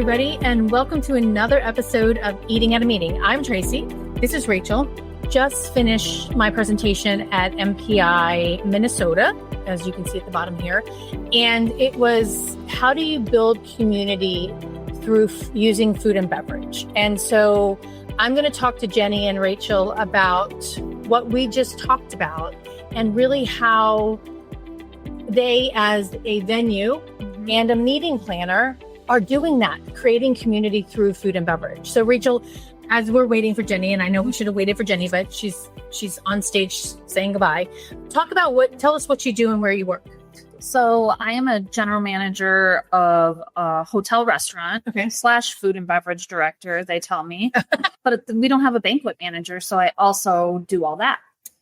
everybody, and welcome to another episode of Eating at a Meeting. I'm Tracy. This is Rachel. Just finished my presentation at MPI Minnesota, as you can see at the bottom here. And it was, how do you build community through using food and beverage? And so I'm going to talk to Jenny and Rachel about what we just talked about and really how they, as a venue and a meeting planner, are doing that, creating community through food and beverage. So Rachel, as we're waiting for Jenny, and I know we should have waited for Jenny, but she's on stage saying goodbye. Tell us what you do and where you work. So I am a general manager of a hotel restaurant / food and beverage director, they tell me. But we don't have a banquet manager, so I also do all that.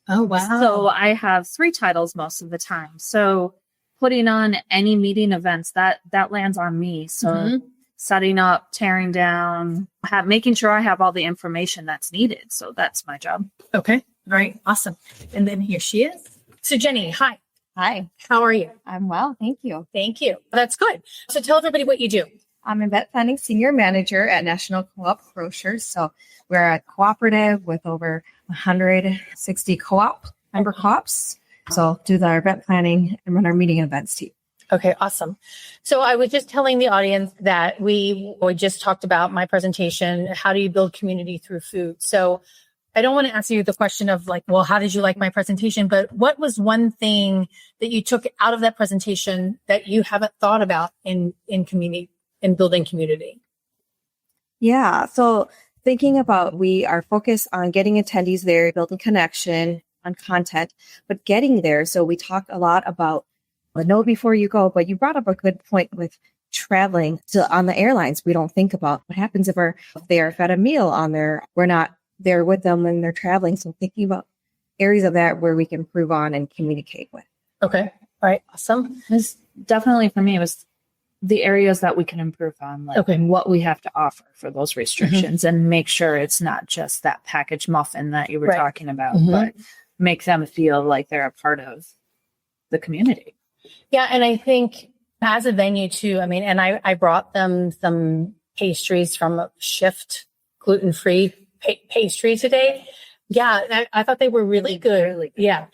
Oh, wow. So I have 3 titles most of the time. So putting on any meeting events, that lands on me. So setting up, tearing down, making sure I have all the information that's needed. So that's my job. Okay. All right. Awesome. And then here she is. So Jenny, hi. Hi. How are you? I'm well. Thank you. Thank you. That's good. So tell everybody what you do. I'm event planning senior manager at National Co-op Kosher. So we're a cooperative with over 160 co-op member co-ops. So do our event planning and run our meeting events team. Okay, awesome. So I was just telling the audience that we just talked about my presentation. How do you build community through food? So I don't want to ask you the question of like, well, how did you like my presentation? But what was one thing that you took out of that presentation that you haven't thought about in community, in building community? Yeah. So thinking about, we are focused on getting attendees there, building connection on content, but getting there. So we talk a lot about the know before you go, but you brought up a good point with traveling on the airlines. We don't think about what happens if they are fed a meal on there. We're not there with them when they're traveling. So thinking about areas of that where we can improve on and communicate with. Okay. All right. Awesome. It's definitely for me, it was the areas that we can improve on, like what we have to offer for those restrictions and make sure it's not just that packaged muffin that you were talking about, but make them feel like they're a part of the community. Yeah. And I think as a venue too, I mean, and I brought them some pastries from a Shift gluten-free pastry today. Yeah. I thought they were really good. Really good. Yeah.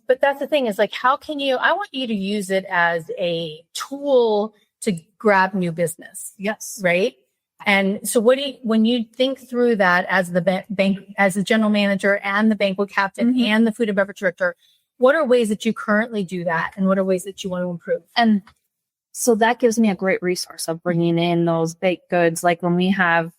But that's the thing is like, I want you to use it as a tool to grab new business. Yes. Right. And so when you think through that as the as the general manager and the banquet captain and the food and beverage director, what are ways that you currently do that? And what are ways that you want to improve? And so that gives me a great resource of bringing in those baked goods. Like when we have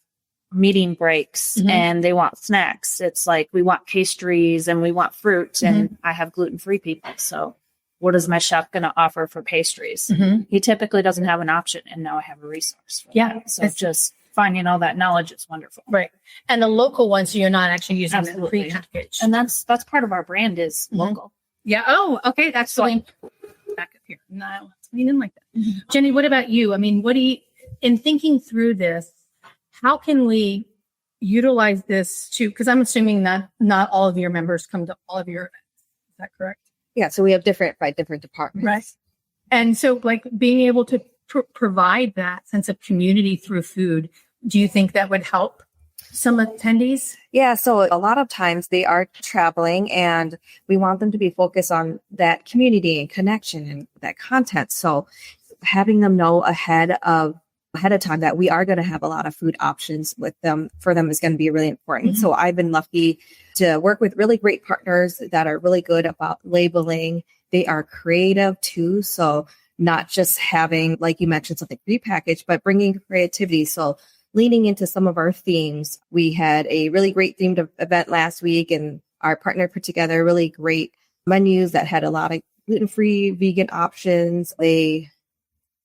meeting breaks and they want snacks, it's like we want pastries and we want fruit and I have gluten-free people. So what is my chef going to offer for pastries? He typically doesn't have an option, and now I have a resource for that. So just finding all that knowledge is wonderful. Right. And the local ones, so you're not actually using the Absolutely. prepackaged. And that's part of our brand is local. Yeah. Oh, okay. That's so back up here. No, we didn't like that. Jenny, what about you? I mean, in thinking through this, how can we utilize this because I'm assuming that not all of your members come to all of your events. Is that correct? Yeah. So we have different departments. Right. And so like being able to provide that sense of community through food, do you think that would help some attendees? Yeah. So a lot of times they are traveling and we want them to be focused on that community and connection and that content. So having them know ahead of time that we are going to have a lot of food options for them is going to be really important. So I've been lucky to work with really great partners that are really good about labeling. They are creative too. So not just having, like you mentioned, something prepackaged, but bringing creativity. So leaning into some of our themes. We had a really great themed event last week and our partner put together really great menus that had a lot of gluten-free, vegan options. They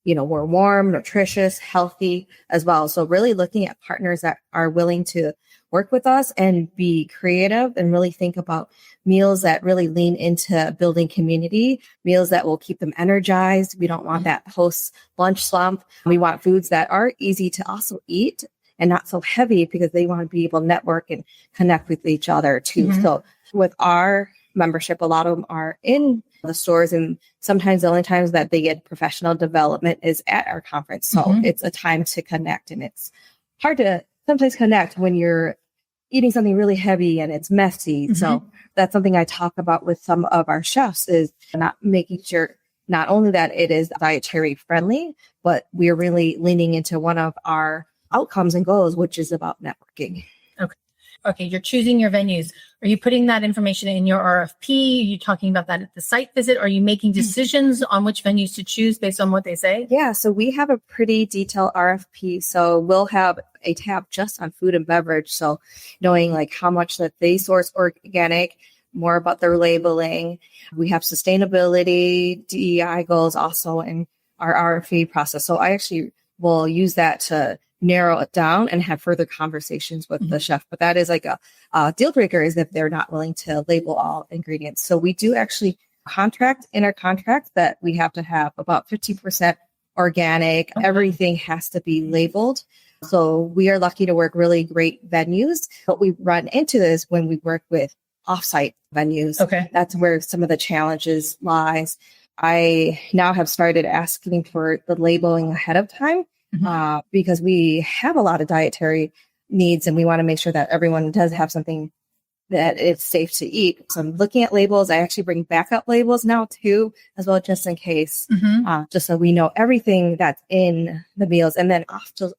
were warm, nutritious, healthy as well. So really looking at partners that are willing to work with us and be creative and really think about meals that really lean into building community, meals that will keep them energized. We don't want that post lunch slump. We want foods that are easy to also eat and not so heavy because they want to be able to network and connect with each other too. So with our membership. A lot of them are in the stores, and sometimes the only times that they get professional development is at our conference. So it's a time to connect, and it's hard to sometimes connect when you're eating something really heavy and it's messy. So that's something I talk about with some of our chefs, is not making sure not only that it is dietary friendly, but we're really leaning into one of our outcomes and goals, which is about networking. Okay, you're choosing your venues. Are you putting that information in your RFP? Are you talking about that at the site visit? Are you making decisions on which venues to choose based on what they say? Yeah, so we have a pretty detailed RFP. So we'll have a tab just on food and beverage. So knowing like how much that they source organic, more about their labeling. We have sustainability, DEI goals also in our RFP process. So I actually will use that to narrow it down and have further conversations with the chef. But that is like a deal breaker, is if they're not willing to label all ingredients. So we do actually in our contract that we have to have about 50% organic. Everything has to be labeled. So we are lucky to work really great venues, but we run into this when we work with offsite venues. Okay. That's where some of the challenges lies. I now have started asking for the labeling ahead of time. Because we have a lot of dietary needs, and we want to make sure that everyone does have something that it's safe to eat. So I'm looking at labels. I actually bring backup labels now too, as well, just in case, just so we know everything that's in the meals. And then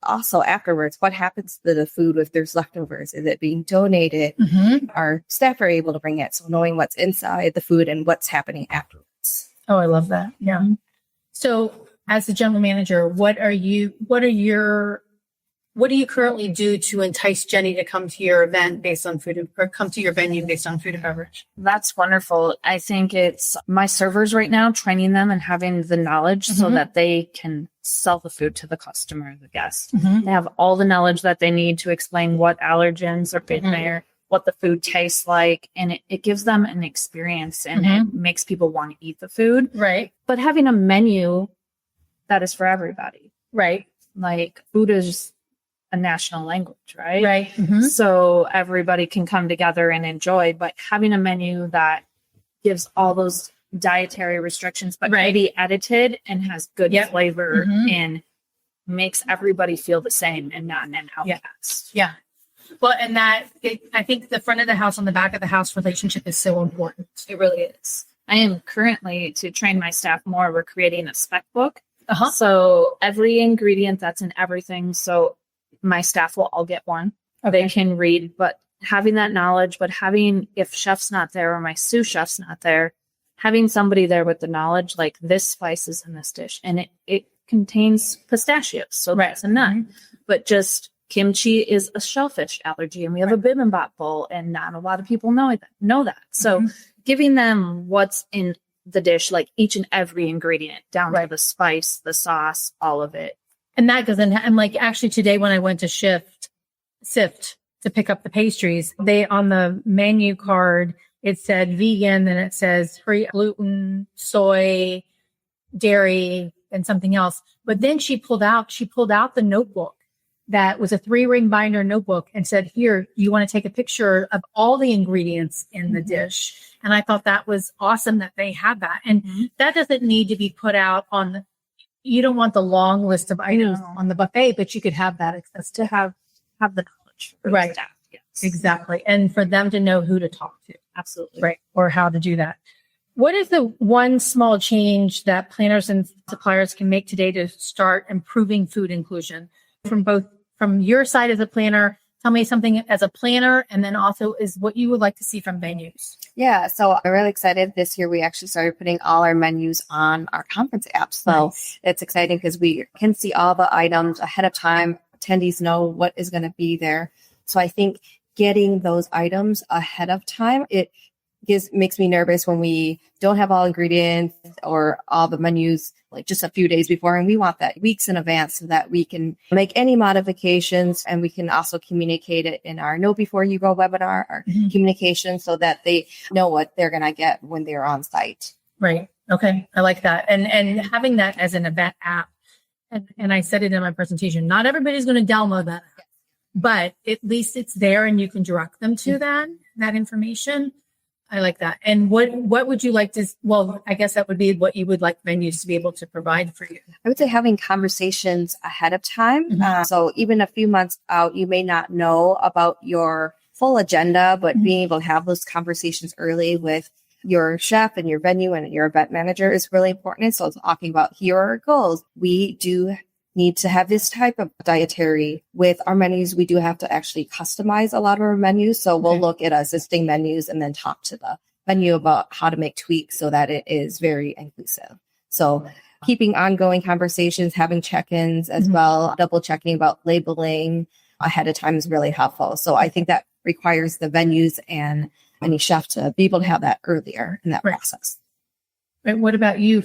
also afterwards, what happens to the food if there's leftovers? Is it being donated? Our staff are able to bring it. So knowing what's inside the food and what's happening afterwards. Oh, I love that. Yeah. So as the general manager, what do you currently do to entice Jenny to come to your event based on food, or come to your venue based on food and beverage? That's wonderful. I think it's my servers right now, training them and having the knowledge so that they can sell the food to the customer, the guest. They have all the knowledge that they need to explain what allergens are in there, what the food tastes like, and it gives them an experience, and it makes people want to eat the food. Right. But having a menu that is for everybody. Right. Like food is a national language, right? Right. So everybody can come together and enjoy, but having a menu that gives all those dietary restrictions, but maybe edited and has good flavor and makes everybody feel the same and not an outcast. Yeah. Well, and I think the front of the house and the back of the house relationship is so important. It really is. I am currently, to train my staff more, we're creating a spec book. So every ingredient that's in everything. So my staff will all get one. They can read, but having that knowledge, but if chef's not there or my sous chef's not there, having somebody there with the knowledge, like this spice is in this dish and it contains pistachios. So that's a nut, but just kimchi is a shellfish allergy, and we have a bibimbap bowl, and not a lot of people know that. So giving them what's in the dish, like each and every ingredient down to the spice, the sauce, all of it. And that doesn't, and like actually today when I went to Sift to pick up the pastries, they, on the menu card, it said vegan, then it says free gluten, soy, dairy, and something else. But then she pulled out the notebook that was a 3-ring binder notebook and said, here, you want to take a picture of all the ingredients in the dish. And I thought that was awesome that they had that. And that doesn't need to be put out on you don't want the long list of items on the buffet, but you could have that access to have the knowledge for the staff. Yes. Exactly. And for them to know who to talk to. Absolutely. Right. Or how to do that. What is the one small change that planners and suppliers can make today to start improving food inclusion? From your side as a planner, tell me something as a planner, and then also is what you would like to see from venues. Yeah, so I'm really excited. This year we actually started putting all our menus on our conference app. So it's exciting because we can see all the items ahead of time. Attendees know what is going to be there. So I think getting those items ahead of time, makes me nervous when we don't have all ingredients or all the menus like just a few days before. And we want that weeks in advance so that we can make any modifications, and we can also communicate it in our Know Before You Go webinar, our communication, so that they know what they're going to get when they're on site. Right. Okay. I like that. And having that as an event app. And I said it in my presentation, not everybody's going to download that, but at least it's there and you can direct them to that information. I like that. And what would you like to, well, I guess that would be what you would like venues to be able to provide for you. I would say having conversations ahead of time. So even a few months out, you may not know about your full agenda, but being able to have those conversations early with your chef and your venue and your event manager is really important. So talking about, here are our goals. We do need to have this type of dietary with our menus. We do have to actually customize a lot of our menus. So we'll look at existing menus and then talk to the venue about how to make tweaks so that it is very inclusive. So keeping ongoing conversations, having check-ins as well, double checking about labeling ahead of time is really helpful. So I think that requires the venues and any chef to be able to have that earlier in that process. Right. What about you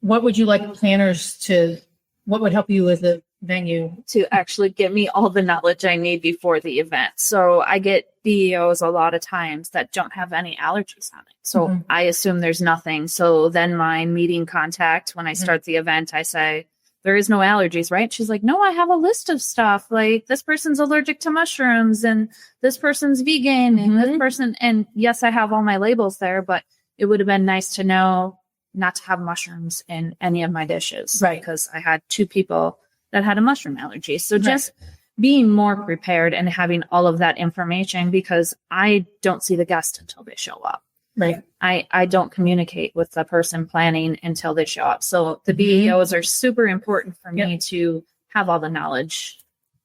what would you like planners to, what would help you as a venue? To actually give me all the knowledge I need before the event. So I get DEOs a lot of times that don't have any allergies on it. So I assume there's nothing. So then my meeting contact, when I start the event, I say, there is no allergies, right? She's like, no, I have a list of stuff. Like, this person's allergic to mushrooms and this person's vegan and this person. And yes, I have all my labels there, but it would have been nice to know not to have mushrooms in any of my dishes. Right. Because I had 2 people that had a mushroom allergy. So just being more prepared and having all of that information, because I don't see the guest until they show up. Right. I don't communicate with the person planning until they show up. So the BEOs are super important for me to have all the knowledge.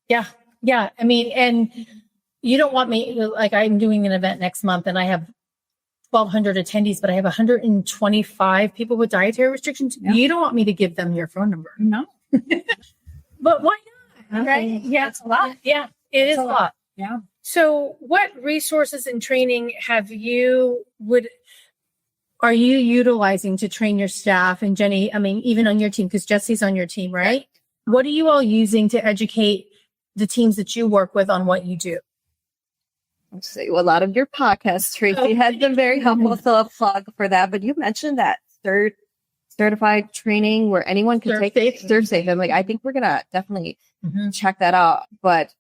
Yeah. Yeah. I mean, and you don't want me, like, I'm doing an event next month and I have 1,200 attendees, but I have 125 people with dietary restrictions. Yeah. You don't want me to give them your phone number. No. But why not? Right? Yeah. It's a lot. Yeah. It is a lot. Yeah. So what resources and training are you utilizing to train your staff? And Jenny, I mean, even on your team, because Jesse's on your team, right? What are you all using to educate the teams that you work with on what you do? I'll say, well, a lot of your podcasts, Tracy, has been very helpful. So a plug for that. But you mentioned that certified training where anyone can take Serve Safe. I'm like, I think we're going to definitely check that out. But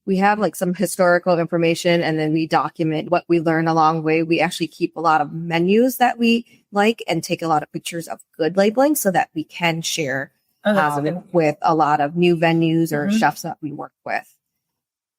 we have like some historical information and then we document what we learn along the way. We actually keep a lot of menus that we like and take a lot of pictures of good labeling so that we can share with a lot of new venues or chefs that we work with.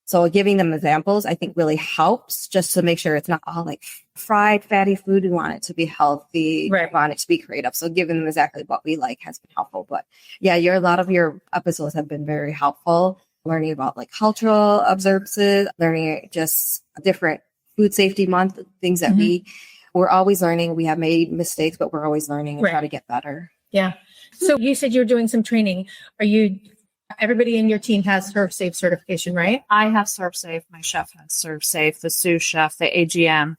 So giving them examples, I think really helps just to make sure it's not all like fried, fatty food. We want it to be healthy. Right. We want it to be creative. So giving them exactly what we like has been helpful. But yeah, a lot of your episodes have been very helpful. Learning about like cultural observances, learning just different food safety month, things that we're always learning. We have made mistakes, but we're always learning and try to get better. Yeah. So you said you're doing some training. Everybody in your team has Serve Safe certification, right? I have Serve Safe. My chef has Serve Safe, the sous chef, the AGM.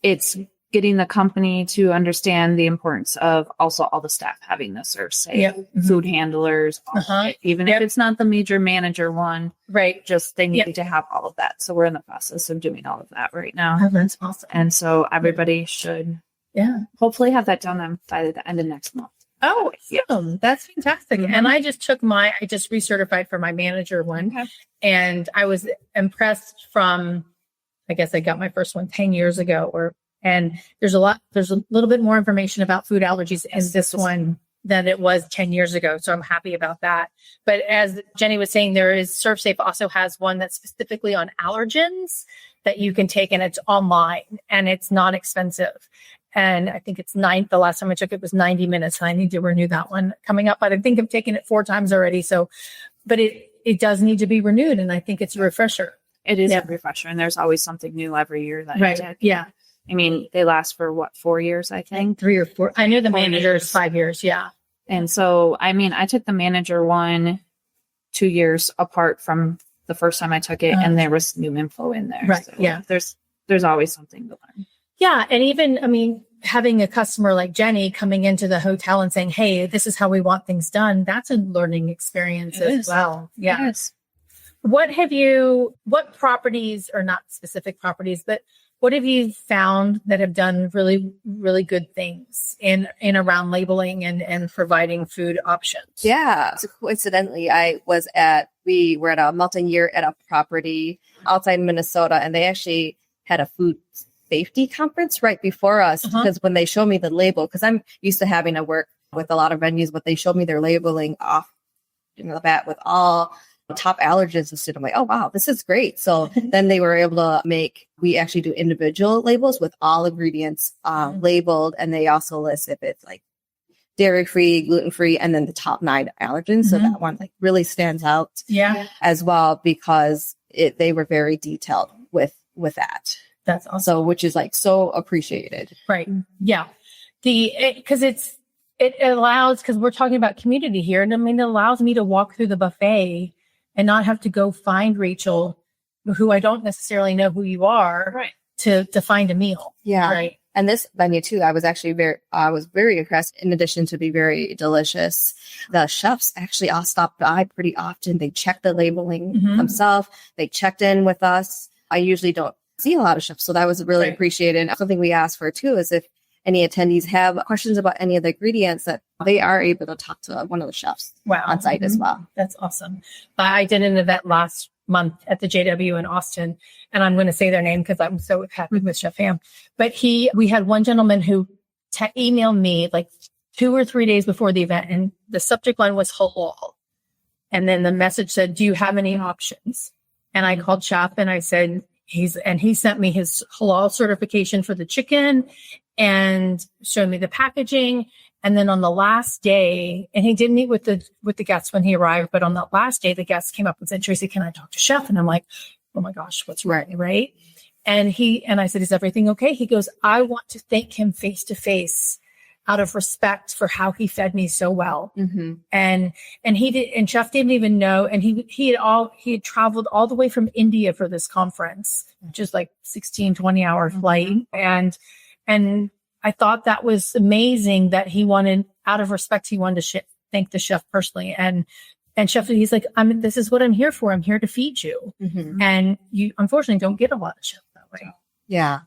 It's getting the company to understand the importance of also all the staff having the Serve Safe, food handlers, even if it's not the major manager one, right? Just they need to have all of that. So we're in the process of doing all of that right now. Oh, that's awesome. And so everybody should, hopefully have that done by the end of next month. Oh, that's fantastic. And I just recertified for my manager one, and I was impressed I guess I got my first one 10 years ago, and there's a little bit more information about food allergies in this one than it was 10 years ago. So I'm happy about that. But as Jenny was saying, Serve Safe also has one that's specifically on allergens that you can take, and it's online and it's not expensive. And I think it's the last time I took it was 90 minutes. And I need to renew that one coming up. But I think I've taken it 4 times already. So, but it does need to be renewed. And I think it's a refresher. It is a refresher. And there's always something new every year that I take. Yeah. I mean, they last for 4 years, I think. 3 or 4. I knew the manager is 5 years. Yeah. And so, I mean, I took the manager one 2 years apart from the first time I took it. And there was new info in there. Right. So yeah. There's always something to learn. Yeah. And even, having a customer like Jenny coming into the hotel and saying, hey, this is how we want things done. That's a learning experience as well. Yeah. Yes. What properties, or not specific properties, but what have you found that have done really, really good things in around labeling and providing food options? Yeah. So coincidentally, we were at a multi-year at a property outside Minnesota, and they actually had a food safety conference right before us, because when they showed me the label, because I'm used to having to work with a lot of venues, but they showed me their labeling off the bat with all top allergens listed. I'm like, oh, wow, this is great. So then they were able to we actually do individual labels with all ingredients labeled. And they also list if it's like dairy-free, gluten-free, and then the top 9 allergens. So that one like really stands out as well, because they were very detailed with that. That's awesome. So, which is like so appreciated. Right. Yeah. Because it allows, because we're talking about community here. And I mean, it allows me to walk through the buffet and not have to go find Rachel, who I don't necessarily know who you are, to find a meal. Yeah. Right. And this venue too, I was actually very impressed. In addition to be very delicious, the chefs actually all stopped by pretty often. They checked the labeling themselves. They checked in with us. I usually don't see a lot of chefs, so that was really appreciated. Something we asked for too is if any attendees have questions about any of the ingredients, that they are able to talk to one of the chefs on site as well. That's awesome. I did an event last month at the JW in Austin, and I'm going to say their name because I'm so happy with Chef Ham. But we had one gentleman who emailed me like 2 or 3 days before the event, and the subject line was halal. And then the message said, do you have any options? And I called Chef and I said, he sent me his halal certification for the chicken and showed me the packaging. And then on the last day, and he did meet with the guests when he arrived, but on the last day, the guests came up and said, Tracy, can I talk to Chef? And I'm like, oh my gosh, what's right? And I said, is everything okay? He goes, I want to thank him face to face out of respect for how he fed me so well. And Chef didn't even know. And he had traveled all the way from India for this conference, which is like 16, 20-hour flight. And I thought that was amazing that he wanted, out of respect, he wanted to thank the chef personally. And Chef, he's like, this is what I'm here for. I'm here to feed you. And you unfortunately don't get a lot of chefs that way. Yeah.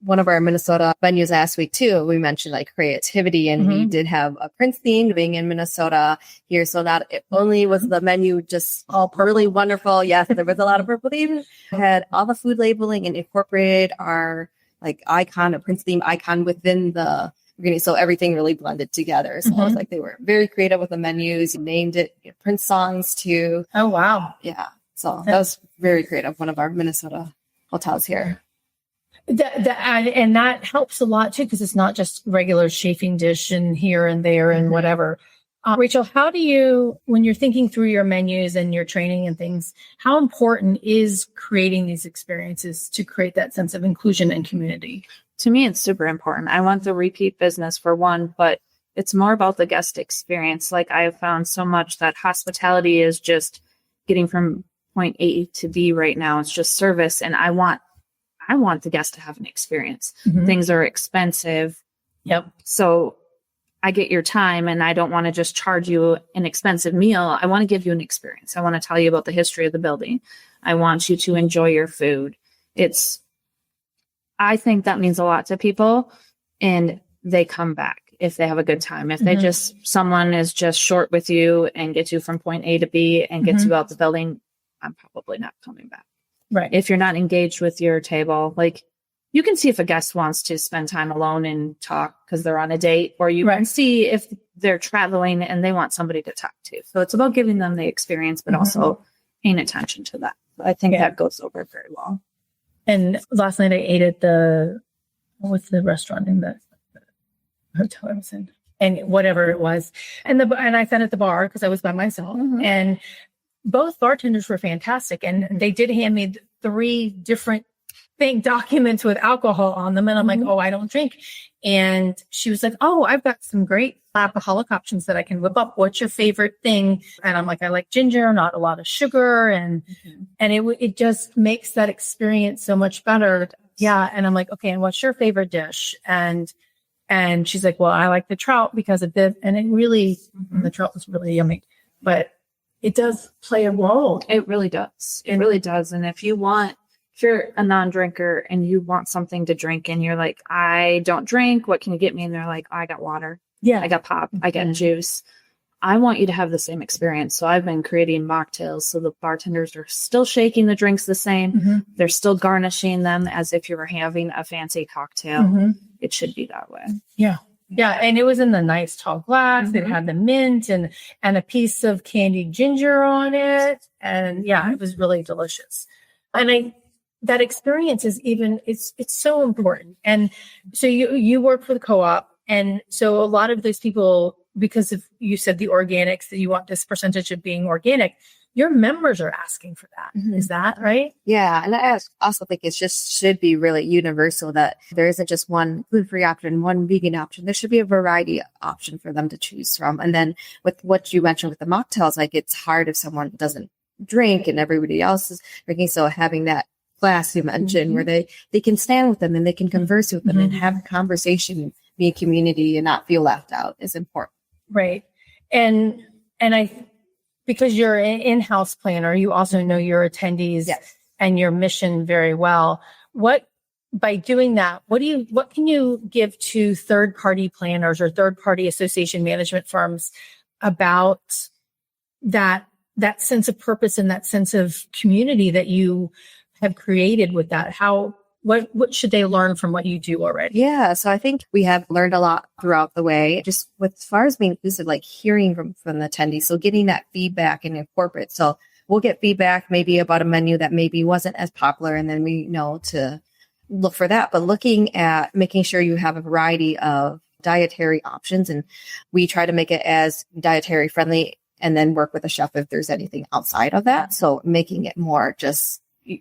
One of our Minnesota venues last week too, we mentioned like creativity, and we did have a Prince theme being in Minnesota here. So not only was the menu just all really wonderful. Yes, there was a lot of purple. They even had all the food labeling and incorporated our like icon, a Prince theme icon within the ingredient. So everything really blended together. So I was like, they were very creative with the menus. You named it Prince songs too. Oh, wow. Yeah. So that was very creative. One of our Minnesota hotels here. And that helps a lot too, because it's not just regular chafing dish and here and there and whatever. Rachel, how do you, when you're thinking through your menus and your training and things, how important is creating these experiences to create that sense of inclusion and community? To me, it's super important. I want the repeat business for one, but it's more about the guest experience. Like I have found so much that hospitality is just getting from point A to B right now. It's just service. And I want the guest to have an experience. Things are expensive. Yep. So I get your time and I don't want to just charge you an expensive meal. I want to give you an experience. I want to tell you about the history of the building. I want you to enjoy your food. I think that means a lot to people, and they come back if they have a good time. If someone is just short with you and gets you from point A to B and gets you out the building, I'm probably not coming back. Right. If you're not engaged with your table, like you can see if a guest wants to spend time alone and talk because they're on a date, or you can see if they're traveling and they want somebody to talk to. So it's about giving them the experience, but also paying attention to that. I think that goes over very well. And last night I ate at what's the restaurant in the hotel I was in, and whatever it was. And I sat at the bar because I was by myself, and both bartenders were fantastic. And they did hand me 3 different documents with alcohol on them. And I'm like, oh, I don't drink. And she was like, oh, I've got some great alcoholic options that I can whip up. What's your favorite thing? And I'm like, I like ginger, not a lot of sugar. And it just makes that experience so much better. Yeah. And I'm like, okay, and what's your favorite dish? And she's like, well, I like the trout because of this. And it really, the trout was really yummy, but it does play a role. It really does. It really does. And if you're a non-drinker and you want something to drink and you're like, I don't drink, what can you get me? And they're like, I got water. Yeah. I got pop. I got juice. I want you to have the same experience. So I've been creating mocktails. So the bartenders are still shaking the drinks the same. Mm-hmm. They're still garnishing them as if you were having a fancy cocktail. Mm-hmm. It should be that way. Yeah. Yeah. And it was in the nice tall glass. Mm-hmm. It had the mint and a piece of candied ginger on it. And yeah, it was really delicious. And that experience is it's so important. And so you work for the co-op. And so a lot of those people, because of, you said the organics, that you want this percentage of being organic, your members are asking for that. Mm-hmm. Is that right? Yeah. And I also think it just should be really universal, that there isn't just one gluten-free option, one vegan option. There should be a variety of option for them to choose from. And then with what you mentioned with the mocktails, like it's hard if someone doesn't drink and everybody else is drinking. So having that class you mentioned, mm-hmm. where they can stand with them and they can converse with them, mm-hmm. and have a conversation, be a community and not feel left out is important. Right. And because you're an in-house planner, you also know your attendees, yes. and your mission very well. By doing that, what can you give to third-party planners or third-party association management firms about that sense of purpose and that sense of community that you have created with that? What should they learn from what you do already? Yeah. So I think we have learned a lot throughout the way, just with as far as being inclusive, like hearing from the attendees. So getting that feedback and incorporate. So we'll get feedback maybe about a menu that maybe wasn't as popular, and then we know to look for that. But looking at making sure you have a variety of dietary options, and we try to make it as dietary friendly, and then work with a chef if there's anything outside of that. So making it more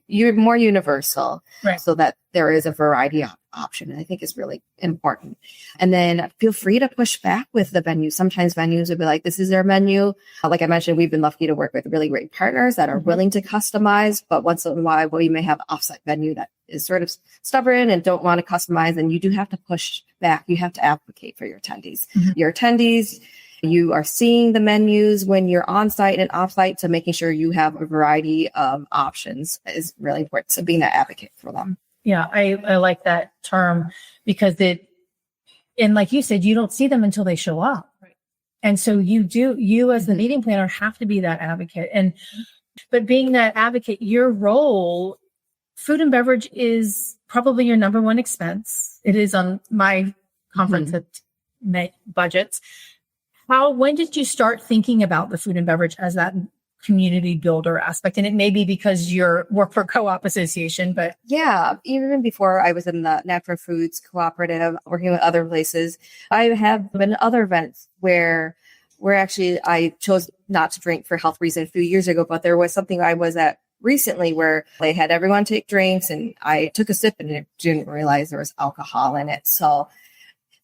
you're more universal, right, so that there is a variety of option, and I think is really important. And then feel free to push back with the venue. Sometimes venues would be like, this is their menu. Like I mentioned, we've been lucky to work with really great partners that are mm-hmm. willing to customize, but once in a while we may have an offsite venue that is sort of stubborn and don't want to customize, and you do have to push back. You have to advocate for your attendees. Mm-hmm. Your attendees, you are seeing the menus when you're on site and off site, so making sure you have a variety of options is really important. So being that advocate for them. Yeah, I like that term, because and like you said, you don't see them until they show up. Right. And so you as the meeting planner have to be that advocate. But being that advocate, your role, food and beverage is probably your number one expense. It is on my conference budgets. When did you start thinking about the food and beverage as that community builder aspect? And it may be because you work for Co-op Association, but yeah, even before I was in the Natural Foods Cooperative, working with other places, I have been at other events where actually I chose not to drink for health reasons a few years ago, but there was something I was at recently where they had everyone take drinks, and I took a sip and I didn't realize there was alcohol in it. So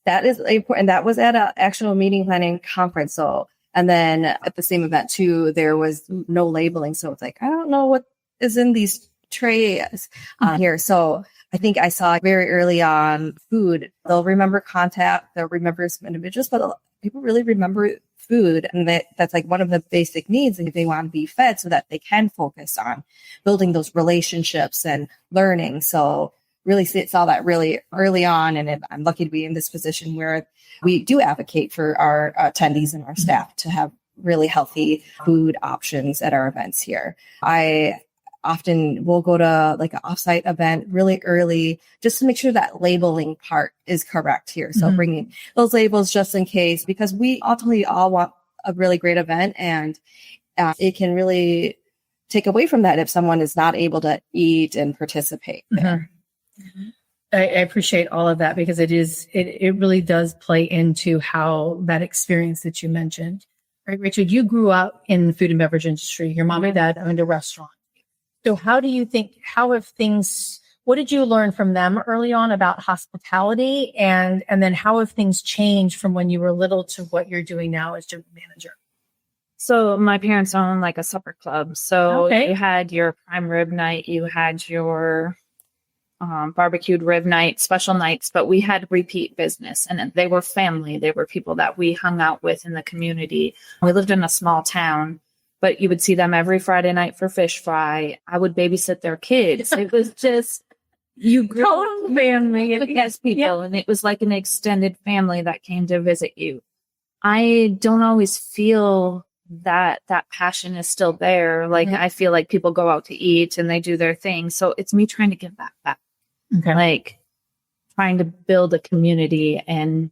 that is important. That was at an actual meeting planning conference. So, and then at the same event too, there was no labeling. So it's like, I don't know what is in these trays here. So I think I saw very early on food. They'll remember contact. They'll remember some individuals, but people really remember food. And that's like one of the basic needs if they want to be fed, so that they can focus on building those relationships and learning. So really saw that really early on. And I'm lucky to be in this position where we do advocate for our attendees and our staff to have really healthy food options at our events here. I often will go to like an offsite event really early just to make sure that labeling part is correct here. So bringing those labels just in case, because we ultimately all want a really great event, and it can really take away from that if someone is not able to eat and participate there. I appreciate all of that, because it really does play into how that experience that you mentioned. Right, Richard, you grew up in the food and beverage industry. Your mom and dad owned a restaurant. So what did you learn from them early on about hospitality? And then how have things changed from when you were little to what you're doing now as general manager? So my parents owned like a supper club. So you had your prime rib night, you had your barbecued rib night, special nights, but we had repeat business, and they were family. They were people that we hung out with in the community. We lived in a small town, but you would see them every Friday night for fish fry. I would babysit their kids. It was just, you grew family. Yes, people. Yeah. And it was like an extended family that came to visit you. I don't always feel that passion is still there. Like I feel like people go out to eat and they do their thing. So it's me trying to give that back. Okay. Like trying to build a community and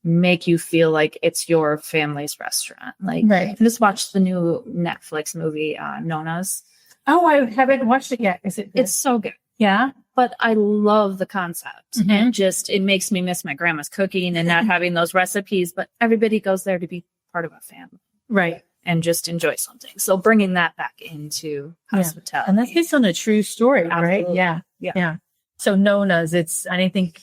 make you feel like it's your family's restaurant. Like I just watched the new Netflix movie, Nona's. Oh, I haven't watched it yet. Is it good? It's so good. Yeah. But I love the concept. And just, it makes me miss my grandma's cooking and not having those recipes, but everybody goes there to be part of a family. Right. And just enjoy something. So bringing that back into hospitality. And that's based on a true story, right? Absolutely. Yeah. So Nona's, I think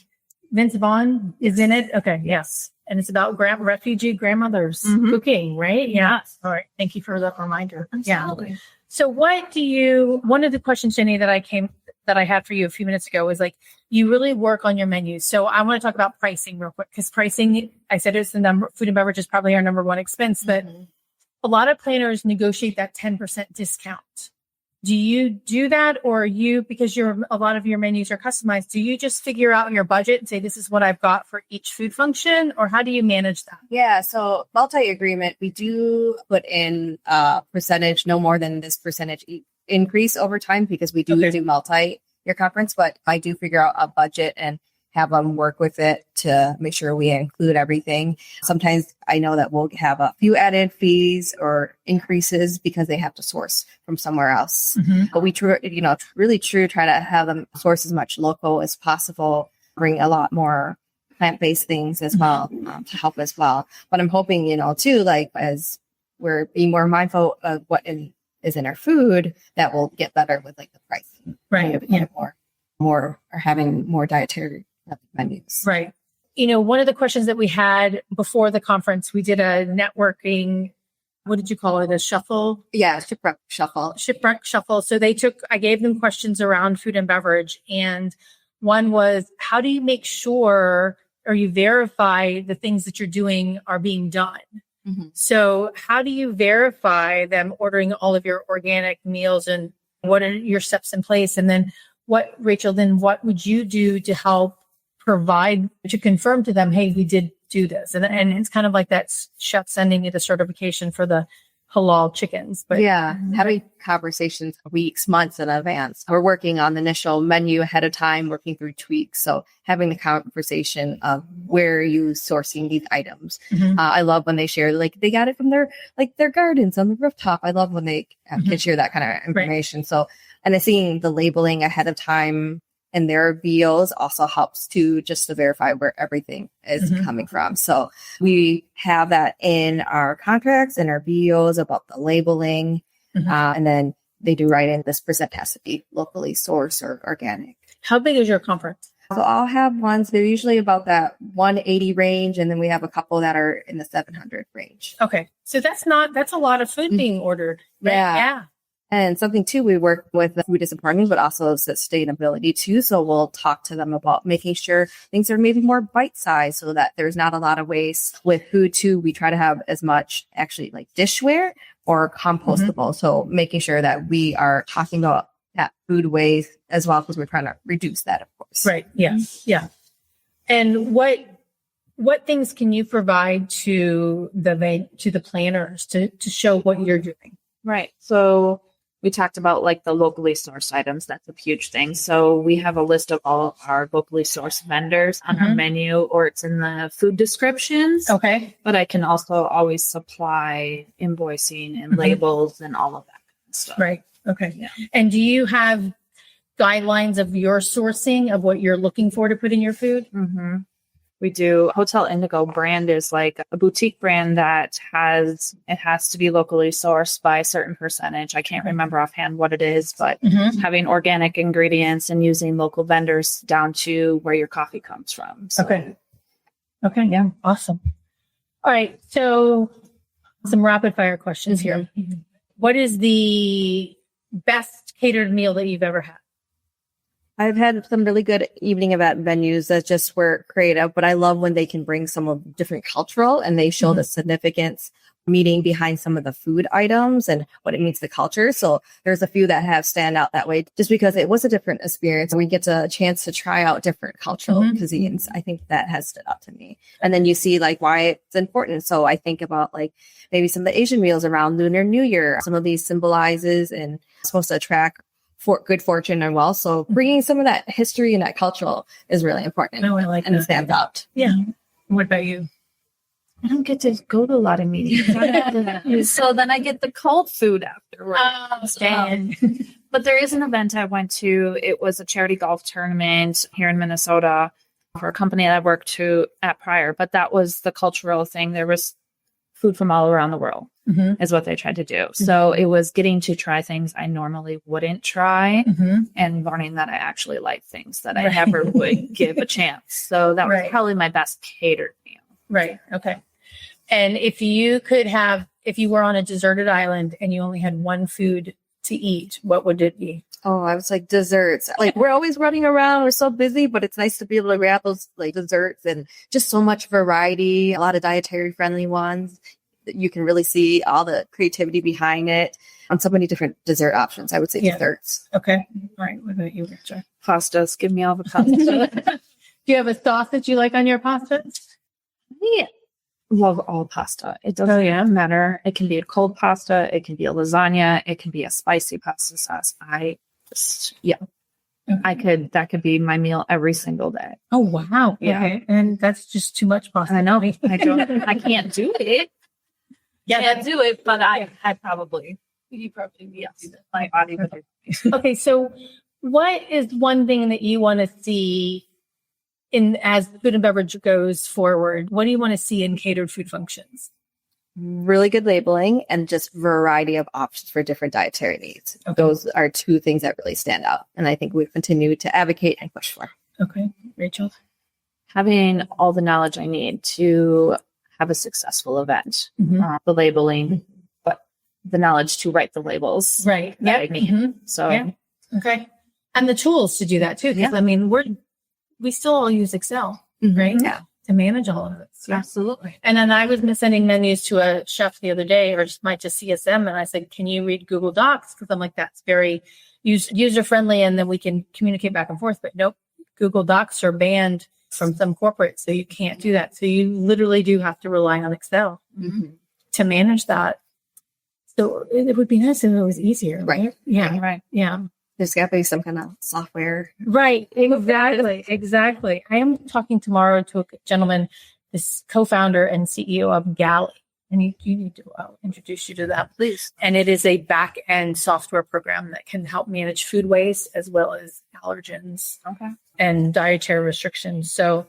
Vince Vaughn is in it. Okay. Yes. And it's about refugee grandmothers cooking, right? Yeah. Yes. All right. Thank you for that reminder. Absolutely. Yeah. So one of the questions, Jenny, that I had for you a few minutes ago was like, you really work on your menus. So I want to talk about pricing real quick, because pricing, I said it's food and beverage is probably our number one expense, but a lot of planners negotiate that 10% discount. Do you do that, or because a lot of your menus are customized, do you just figure out your budget and say, this is what I've got for each food function, or how do you manage that? Yeah. So multi-agreement, we do put in a percentage, no more than this percentage increase over time, because we do do multi-year conference, but I do figure out a budget and have them work with it to make sure we include everything. Sometimes I know that we'll have a few added fees or increases because they have to source from somewhere else. But we really try to have them source as much local as possible, bring a lot more plant-based things as well to help as well. But I'm hoping, too, like as we're being more mindful of what is in our food, that will get better with like the pricing. Right. More or having more dietary menus. Right. One of the questions that we had before the conference, we did a networking, what did you call it? A shuffle? Yeah, shipwreck shuffle. So I gave them questions around food and beverage. And one was, how do you make sure, or you verify the things that you're doing are being done? So how do you verify them ordering all of your organic meals, and what are your steps in place? And then what would you do to help to confirm to them, hey, we did do this? And it's kind of like that chef sending you the certification for the halal chickens. But having conversations weeks, months in advance. We're working on the initial menu ahead of time, working through tweaks. So having the conversation of where are you sourcing these items. I love when they share, like they got it from their gardens on the rooftop. I love when they can share that kind of information. Right. So, and seeing the labeling ahead of time and their BOs also helps to verify where everything is coming from. So we have that in our contracts and our BOs about the labeling. And then they do write in this percent has to be locally sourced or organic. How big is your conference? So I'll have ones, they're usually about that 180 range. And then we have a couple that are in the 700 range. Okay. So that's a lot of food being ordered. Right? Yeah. And something too, we work with the food department, but also sustainability too. So we'll talk to them about making sure things are maybe more bite-sized so that there's not a lot of waste. With food too, we try to have as much actually like dishware or compostable. So making sure that we are talking about that food waste as well, because we're trying to reduce that, of course. Right. Yeah. Yeah. And what things can you provide to the planners to show what you're doing? Right. So we talked about like the locally sourced items. That's a huge thing. So we have a list of all of our locally sourced vendors on our menu, or it's in the food descriptions. Okay. But I can also always supply invoicing and labels and all of that kind of stuff. Right. Okay. Yeah. And do you have guidelines of your sourcing of what you're looking for to put in your food? We do. Hotel Indigo brand is like a boutique brand that has to be locally sourced by a certain percentage. I can't remember offhand what it is, but having organic ingredients and using local vendors down to where your coffee comes from. So. Okay. Yeah. Awesome. All right. So some rapid fire questions here. What is the best catered meal that you've ever had? I've had some really good evening event venues that just were creative, but I love when they can bring some of different cultural and they show the significance meaning behind some of the food items and what it means to culture. So there's a few that have stand out that way just because it was a different experience and we get a chance to try out different cultural cuisines. I think that has stood out to me. And then you see like why it's important. So I think about like maybe some of the Asian meals around Lunar New Year. Some of these symbolizes and supposed to attract for good fortune and wealth. So bringing some of that history and that cultural is really important. Oh, I like and that. It stands out. Yeah. What about you? I don't get to go to a lot of meetings. So then I get the cold food afterwards. But there is an event I went to. It was a charity golf tournament here in Minnesota for a company I worked to at prior. But that was the cultural thing. There was food from all around the world is what they tried to do. So it was getting to try things I normally wouldn't try and learning that I actually like things that I never would give a chance. So that was probably my best catered meal. Right. Okay. And if you were on a deserted island and you only had one food to eat, what would it be? Oh, I was like desserts. Like we're always running around. We're so busy, but it's nice to be able to grab those like desserts and just so much variety, a lot of dietary friendly ones. You can really see all the creativity behind it on so many different dessert options. I would say desserts. Okay. All right. What about you, Richard? Pastas. Give me all the pasta. Do you have a sauce that you like on your pastas? Yeah. Love all pasta. It doesn't matter. It can be a cold pasta. It can be a lasagna. It can be a spicy pasta sauce. That could be my meal every single day. Oh, wow. Yeah. Okay. And that's just too much pasta. I know. I can't do it. Yeah, can't do it, but you probably, yes, my body would. Okay. So what is one thing that you want to see as food and beverage goes forward? What do you want to see in catered food functions? Really good labeling and just variety of options for different dietary needs. Okay. Those are two things that really stand out. And I think we continue to advocate and push for. Okay. Rachel? Having all the knowledge I need to have a successful event. The labeling, but the knowledge to write the labels. Right. That I need. So. Okay. And the tools to do that too. Because I mean, we still all use Excel, right? Yeah. To manage all of this. Yeah. Absolutely. And then I was sending menus to a chef the other day, or just CSM, and I said, can you read Google Docs? Because I'm like, that's very user-friendly, and then we can communicate back and forth. But nope, Google Docs are banned from some corporates, so you can't do that. So you literally do have to rely on Excel to manage that. So it would be nice if it was easier, right? Yeah. Right. Yeah. There's got to be some kind of software. Right. Exactly. I am talking tomorrow to a gentleman, this co-founder and CEO of Galley. And you need to introduce you to that, please. And it is a back-end software program that can help manage food waste as well as allergens and dietary restrictions. So,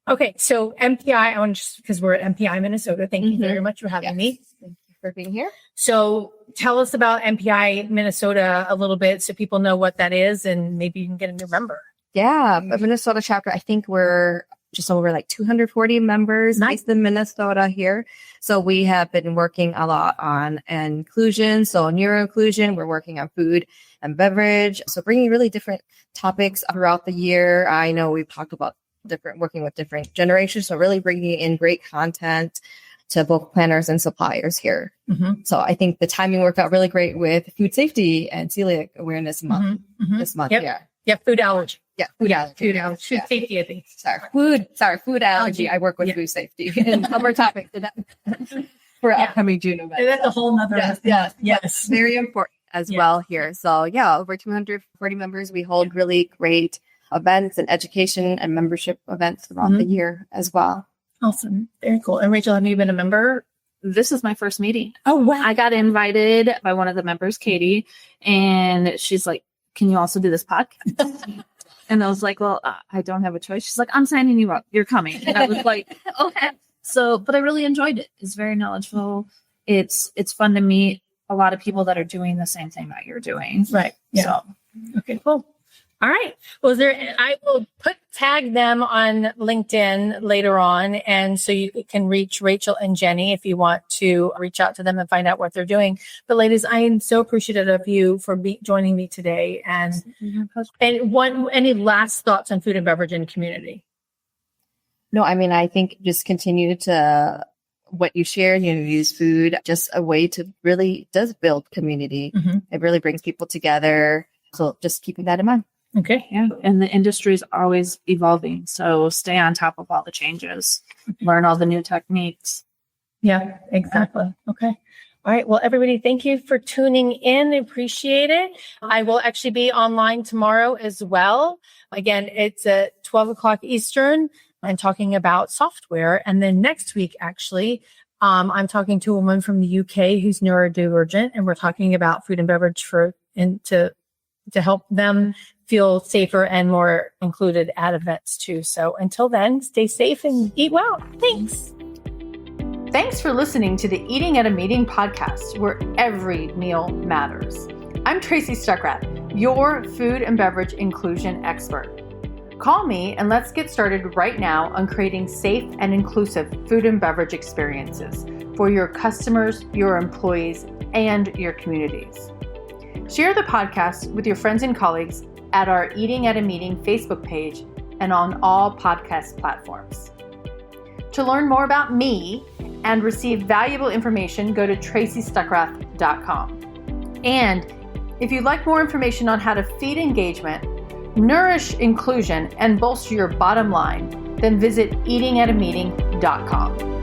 okay. So MPI, I want to because we're at MPI Minnesota. Thank you very much for having me. Thank you for being here. So tell us about MPI Minnesota a little bit so people know what that is and maybe you can get a new member. Yeah, the Minnesota chapter, I think we're just over like 240 members based in Minnesota here. So we have been working a lot on inclusion. So neuro inclusion, we're working on food and beverage. So bringing really different topics throughout the year. I know we've talked about working with different generations. So really bringing in great content to both planners and suppliers here. So I think the timing worked out really great with food safety and celiac awareness month this month. Yeah, food allergy. Yeah, food allergy. Food safety, I think. Food allergy. I work with food safety and other topics for upcoming June event. And that's a whole nother. Yes. Very important as well here. So over 240 members. We hold really great events and education and membership events throughout the year as well. Awesome. Very cool. And Rachel, have you been a member? This is my first meeting. Oh, wow. I got invited by one of the members, Katie, and she's like, can you also do this podcast? And I was like, well, I don't have a choice. She's like, I'm signing you up. You're coming. And I was like, okay. So, but I really enjoyed it. It's very knowledgeable. It's fun to meet a lot of people that are doing the same thing that you're doing. Right. Yeah. So, okay, cool. All right. Well, I will tag them on LinkedIn later on. And so you can reach Rachel and Jenny if you want to reach out to them and find out what they're doing. But ladies, I am so appreciative of you for joining me today. And any last thoughts on food and beverage and community? No, I mean, I think just continue to what you share, you use food, just a way to really does build community. It really brings people together. So just keeping that in mind. Okay. Yeah. And the industry is always evolving. So stay on top of all the changes, learn all the new techniques. Yeah, exactly. Okay. All right. Well, everybody, thank you for tuning in. I appreciate it. I will actually be online tomorrow as well. Again, it's at 12 o'clock Eastern. I'm talking about software. And then next week, actually, I'm talking to a woman from the UK who's neurodivergent, and we're talking about food and beverage to help them feel safer and more included at events too. So until then, stay safe and eat well. Thanks. Thanks for listening to the Eating at a Meeting podcast, where every meal matters. I'm Tracy Stuckrath, your food and beverage inclusion expert. Call me and let's get started right now on creating safe and inclusive food and beverage experiences for your customers, your employees, and your communities. Share the podcast with your friends and colleagues at our Eating at a Meeting Facebook page and on all podcast platforms. To learn more about me and receive valuable information, go to tracystuckrath.com. And if you'd like more information on how to feed engagement, nourish inclusion, and bolster your bottom line, then visit eatingatameeting.com.